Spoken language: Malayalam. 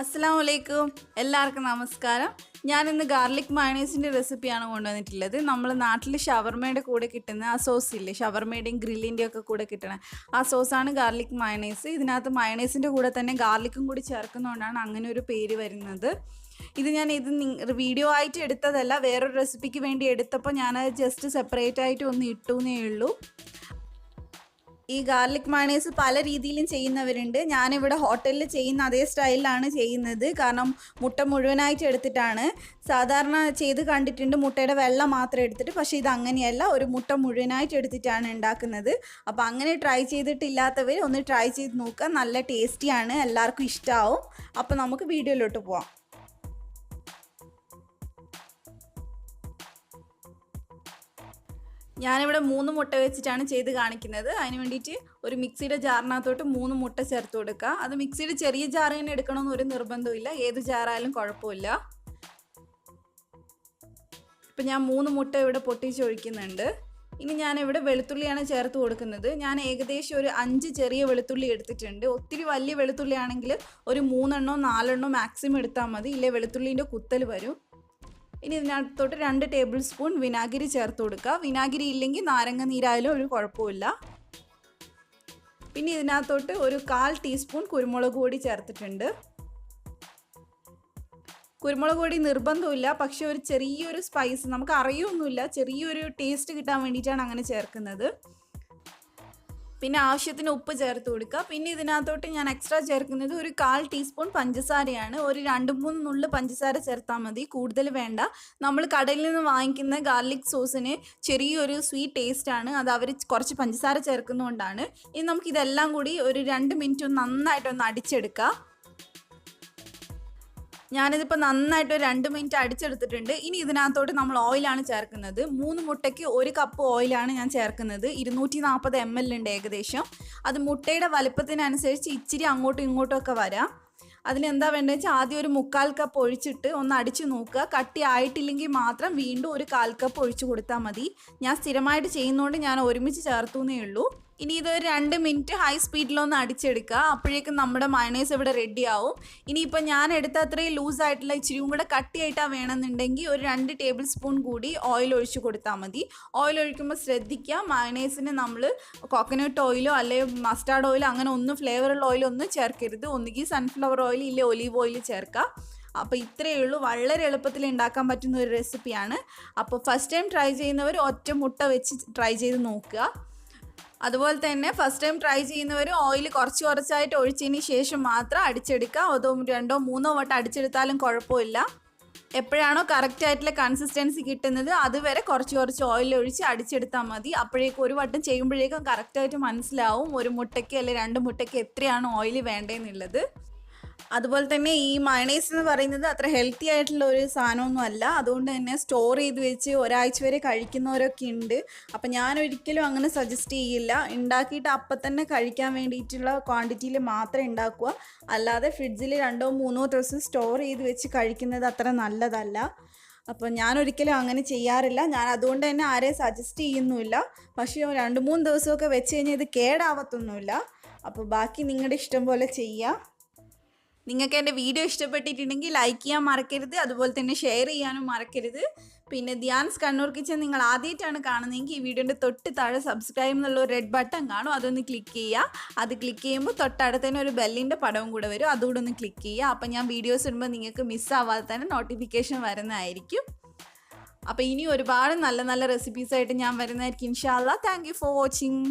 അസ്സലാമു അലൈക്കും. എല്ലാവർക്കും നമസ്കാരം. ഞാനിന്ന് ഗാർലിക് മയണൈസിൻ്റെ റെസിപ്പിയാണ് കൊണ്ടുവന്നിട്ടുള്ളത്. നമ്മൾ നാട്ടിൽ ഷവർമയുടെ കൂടെ കിട്ടുന്ന ആ സോസ് ഇല്ലേ, ഷവർമയുടെയും ഗ്രില്ലിൻ്റെയും ഒക്കെ കൂടെ കിട്ടണ ആ സോസാണ് ഗാർലിക് മയണൈസ്. ഇതിനകത്ത് മയണൈസിൻ്റെ കൂടെ തന്നെ ഗാർലിക്കും കൂടി ചേർക്കുന്നതുകൊണ്ടാണ് അങ്ങനെ ഒരു പേര് വരുന്നത്. ഇത് വീഡിയോ ആയിട്ട് എടുത്തതല്ല, വേറൊരു റെസിപ്പിക്ക് വേണ്ടി എടുത്തപ്പോൾ ഞാനത് ജസ്റ്റ് സെപ്പറേറ്റ് ആയിട്ട് ഒന്ന് ഇട്ടുന്നേ ഉള്ളൂ. ഈ ഗാർലിക് മയണൈസ് പല രീതിയിലും ചെയ്യുന്നവരുണ്ട്. ഞാനിവിടെ ഹോട്ടലിൽ ചെയ്യുന്ന അതേ സ്റ്റൈലിലാണ് ചെയ്യുന്നത്. കാരണം മുട്ട മുഴുവനായിട്ട് എടുത്തിട്ടാണ് സാധാരണ ചെയ്ത് കണ്ടിട്ടുണ്ട്, മുട്ടയുടെ വെള്ളം മാത്രം എടുത്തിട്ട്. പക്ഷേ ഇത് അങ്ങനെയല്ല, ഒരു മുട്ട മുഴുവനായിട്ട് എടുത്തിട്ടാണ് ഉണ്ടാക്കുന്നത്. അപ്പോൾ അങ്ങനെ ട്രൈ ചെയ്തിട്ടില്ലാത്തവർ ഒന്ന് ട്രൈ ചെയ്ത് നോക്കുക. നല്ല ടേസ്റ്റിയാണ്, എല്ലാവർക്കും ഇഷ്ടമാവും. അപ്പോൾ നമുക്ക് വീഡിയോയിലോട്ട് പോവാം. ഞാനിവിടെ 3 മുട്ട വെച്ചിട്ടാണ് ചെയ്ത് കാണിക്കുന്നത്. അതിന് വേണ്ടിയിട്ട് ഒരു മിക്സിയുടെ ജാറിനകത്തോട്ട് 3 മുട്ട ചേർത്ത് കൊടുക്കുക. അത് മിക്സിയുടെ ചെറിയ ജാർ തന്നെ എടുക്കണമെന്ന് ഒരു നിർബന്ധമില്ല, ഏത് ജാറായാലും കുഴപ്പമില്ല. ഇപ്പം ഞാൻ 3 മുട്ട ഇവിടെ പൊട്ടിച്ചൊഴിക്കുന്നുണ്ട്. ഇനി ഞാനിവിടെ വെളുത്തുള്ളിയാണ് ചേർത്ത് കൊടുക്കുന്നത്. ഞാൻ ഏകദേശം ഒരു 5 ചെറിയ വെളുത്തുള്ളി എടുത്തിട്ടുണ്ട്. ഒത്തിരി വലിയ വെളുത്തുള്ളി ആണെങ്കിൽ ഒരു 3 4 മാക്സിമം എടുത്താൽ മതി, ഇല്ലേ വെളുത്തുള്ളീൻ്റെ കുത്തൽ വരും. ഇനി ഇതിനകത്തോട്ട് 2 ടേബിൾ സ്പൂൺ വിനാഗിരി ചേർത്ത് കൊടുക്കുക. വിനാഗിരി ഇല്ലെങ്കിൽ നാരങ്ങ നീരായാലും ഒരു കുഴപ്പമില്ല. പിന്നെ ഇതിനകത്തോട്ട് ഒരു 1/4 ടീസ്പൂൺ കുരുമുളക് പൊടി ചേർത്തിട്ടുണ്ട്. കുരുമുളക് പൊടി നിർബന്ധമില്ല, പക്ഷേ ഒരു ചെറിയൊരു സ്പൈസ് നമുക്ക് അറിയൊന്നുമില്ല, ചെറിയൊരു ടേസ്റ്റ് കിട്ടാൻ വേണ്ടിയിട്ടാണ് അങ്ങനെ ചേർക്കുന്നത്. പിന്നെ ആവശ്യത്തിന് ഉപ്പ് ചേർത്ത് കൊടുക്കുക. പിന്നെ ഇതിനകത്തോട്ട് ഞാൻ എക്സ്ട്രാ ചേർക്കുന്നത് ഒരു 1/4 ടീസ്പൂൺ പഞ്ചസാരയാണ്. ഒരു 2-3 നുള്ളു പഞ്ചസാര ചേർത്താൽ മതി, കൂടുതൽ വേണ്ട. നമ്മൾ കടയിൽ നിന്ന് വാങ്ങിക്കുന്ന ഗാർലിക് സോസിന് ചെറിയൊരു സ്വീറ്റ് ടേസ്റ്റാണ്, അത് അവർ കുറച്ച് പഞ്ചസാര ചേർക്കുന്നതുകൊണ്ടാണ്. ഇനി നമുക്കിതെല്ലാം കൂടി ഒരു 2 മിനിറ്റ് നന്നായിട്ടൊന്ന് അടിച്ചെടുക്കുക. ഞാനിതിപ്പോൾ നന്നായിട്ട് 2 മിനിറ്റ് അടിച്ചെടുത്തിട്ടുണ്ട്. ഇനി ഇതിനകത്തോട്ട് നമ്മൾ ഓയിലാണ് ചേർക്കുന്നത്. 3 മുട്ടയ്ക്ക് 1 കപ്പ് ഓയിലാണ് ഞാൻ ചേർക്കുന്നത്. 240 ml ഉണ്ട് ഏകദേശം. അത് മുട്ടയുടെ വലുപ്പത്തിനനുസരിച്ച് ഇച്ചിരി അങ്ങോട്ടും ഇങ്ങോട്ടും ഒക്കെ വരാം. അതിനെന്താ വേണ്ടതെന്ന് വെച്ചാൽ ആദ്യം ഒരു 1/4 കപ്പ് ഒഴിച്ചിട്ട് ഒന്ന് അടിച്ച് നോക്കുക. കട്ടി ആയിട്ടില്ലെങ്കിൽ മാത്രം വീണ്ടും ഒരു 1/4 കപ്പ് ഒഴിച്ച് കൊടുത്താൽ മതി. ഞാൻ സ്ഥിരമായിട്ട് ചെയ്യുന്നതുകൊണ്ട് ഞാൻ ഒരുമിച്ച് ചേർത്തുന്നേ ഉള്ളൂ. ഇനി ഇതൊരു 2 മിനിറ്റ് ഹൈ സ്പീഡിലൊന്ന് അടിച്ചെടുക്കുക. അപ്പോഴേക്കും നമ്മുടെ മയണൈസ് ഇവിടെ റെഡി ആവും. ഇനിയിപ്പോൾ ഞാൻ എടുത്ത അത്രയും ലൂസായിട്ടുള്ള ഇച്ചിരിയും കൂടെ കട്ടിയായിട്ടാണ് വേണമെന്നുണ്ടെങ്കിൽ ഒരു 2 ടേബിൾ സ്പൂൺ കൂടി ഓയിൽ ഒഴിച്ച് കൊടുത്താൽ മതി. ഓയിൽ ഒഴിക്കുമ്പോൾ ശ്രദ്ധിക്കുക, മയണൈസിന് നമ്മൾ കോക്കനട്ട് ഓയിലോ അല്ലെങ്കിൽ മസ്റ്റാർഡ് ഓയിലോ അങ്ങനെ ഒന്നും ഫ്ലേവറുള്ള ഓയിലൊന്നും ചേർക്കരുത്. ഒന്നുകിൽ സൺഫ്ലവർ ഓയിൽ ഇല്ലേ ഒലീവ് ഓയിൽ ചേർക്കുക. അപ്പോൾ ഇത്രയേ ഉള്ളൂ, വളരെ എളുപ്പത്തിൽ ഉണ്ടാക്കാൻ പറ്റുന്ന ഒരു റെസിപ്പിയാണ്. അപ്പോൾ ഫസ്റ്റ് ടൈം ട്രൈ ചെയ്യുന്നവർ ഒറ്റ മുട്ട വെച്ച് ട്രൈ ചെയ്ത് നോക്കുക. അതുപോലെ തന്നെ ഫസ്റ്റ് ടൈം ട്രൈ ചെയ്യുന്നവർ ഓയിൽ കുറച്ചായിട്ട് ഒഴിച്ചതിന് ശേഷം മാത്രം അടിച്ചെടുക്കുക. അതോ 2-3 വട്ടം അടിച്ചെടുത്താലും കുഴപ്പമില്ല. എപ്പോഴാണോ കറക്റ്റായിട്ടുള്ള കൺസിസ്റ്റൻസി കിട്ടുന്നത് അതുവരെ കുറച്ച് ഓയിൽ ഒഴിച്ച് അടിച്ചെടുത്താൽ മതി. അപ്പോഴേക്കും ഒരു വട്ടം ചെയ്യുമ്പോഴേക്കും കറക്റ്റായിട്ട് മനസ്സിലാവും ഒരു മുട്ടയ്ക്ക് അല്ലെങ്കിൽ 2 മുട്ടയ്ക്ക് എത്രയാണ് ഓയിൽ വേണ്ടതെന്നുള്ളത്. അതുപോലെ തന്നെ ഈ മയണൈസ് എന്ന് പറയുന്നത് അത്ര ഹെൽത്തി ആയിട്ടുള്ള ഒരു സാധനമൊന്നും അല്ല. അതുകൊണ്ട് തന്നെ സ്റ്റോർ ചെയ്ത് വെച്ച് ഒരാഴ്ച വരെ കഴിക്കുന്നവരൊക്കെ ഉണ്ട്. അപ്പം ഞാനൊരിക്കലും അങ്ങനെ സജസ്റ്റ് ചെയ്യില്ല. ഉണ്ടാക്കിയിട്ട് അപ്പം തന്നെ കഴിക്കാൻ വേണ്ടിയിട്ടുള്ള ക്വാണ്ടിറ്റിയിൽ മാത്രം ഉണ്ടാക്കുക. അല്ലാതെ ഫ്രിഡ്ജിൽ 2-3 ദിവസം സ്റ്റോർ ചെയ്ത് വെച്ച് കഴിക്കുന്നത് അത്ര നല്ലതല്ല. അപ്പോൾ ഞാനൊരിക്കലും അങ്ങനെ ചെയ്യാറില്ല. ഞാൻ അതുകൊണ്ട് തന്നെ ആരെയും സജസ്റ്റ് ചെയ്യുന്നുമില്ല. പക്ഷേ 2-3 ദിവസമൊക്കെ വെച്ച് കഴിഞ്ഞാൽ ഇത് കേടാവത്തൊന്നുമില്ല. അപ്പോൾ ബാക്കി നിങ്ങളുടെ ഇഷ്ടം പോലെ ചെയ്യുക. നിങ്ങൾക്ക് എൻ്റെ വീഡിയോ ഇഷ്ടപ്പെട്ടിട്ടുണ്ടെങ്കിൽ ലൈക്ക് ചെയ്യാൻ മറക്കരുത്, അതുപോലെ തന്നെ ഷെയർ ചെയ്യാനും മറക്കരുത്. പിന്നെ ധ്യാൻസ് കണ്ണൂർ കിച്ചൻ നിങ്ങൾ ആദ്യമായിട്ടാണ് കാണുന്നതെങ്കിൽ ഈ വീഡിയോൻ്റെ തൊട്ട് താഴെ സബ്സ്ക്രൈബ് എന്നുള്ള ഒരു റെഡ് ബട്ടൺ കാണും, അതൊന്ന് ക്ലിക്ക് ചെയ്യുക. അത് ക്ലിക്ക് ചെയ്യുമ്പോൾ തൊട്ടടുത്തന്നെ ഒരു ബെല്ലിൻ്റെ പടവും കൂടെ വരും, അതുകൂടെ ഒന്ന് ക്ലിക്ക് ചെയ്യുക. അപ്പോൾ ഞാൻ വീഡിയോസ് ഇടുമ്പോൾ നിങ്ങൾക്ക് മിസ്സാവാതെ തന്നെ നോട്ടിഫിക്കേഷൻ വരുന്നതായിരിക്കും. അപ്പോൾ ഇനി ഒരുപാട് നല്ല നല്ല റെസിപ്പീസായിട്ട് ഞാൻ വരുന്നതായിരിക്കും ഇൻഷാ അല്ലാ. Thank you for watching.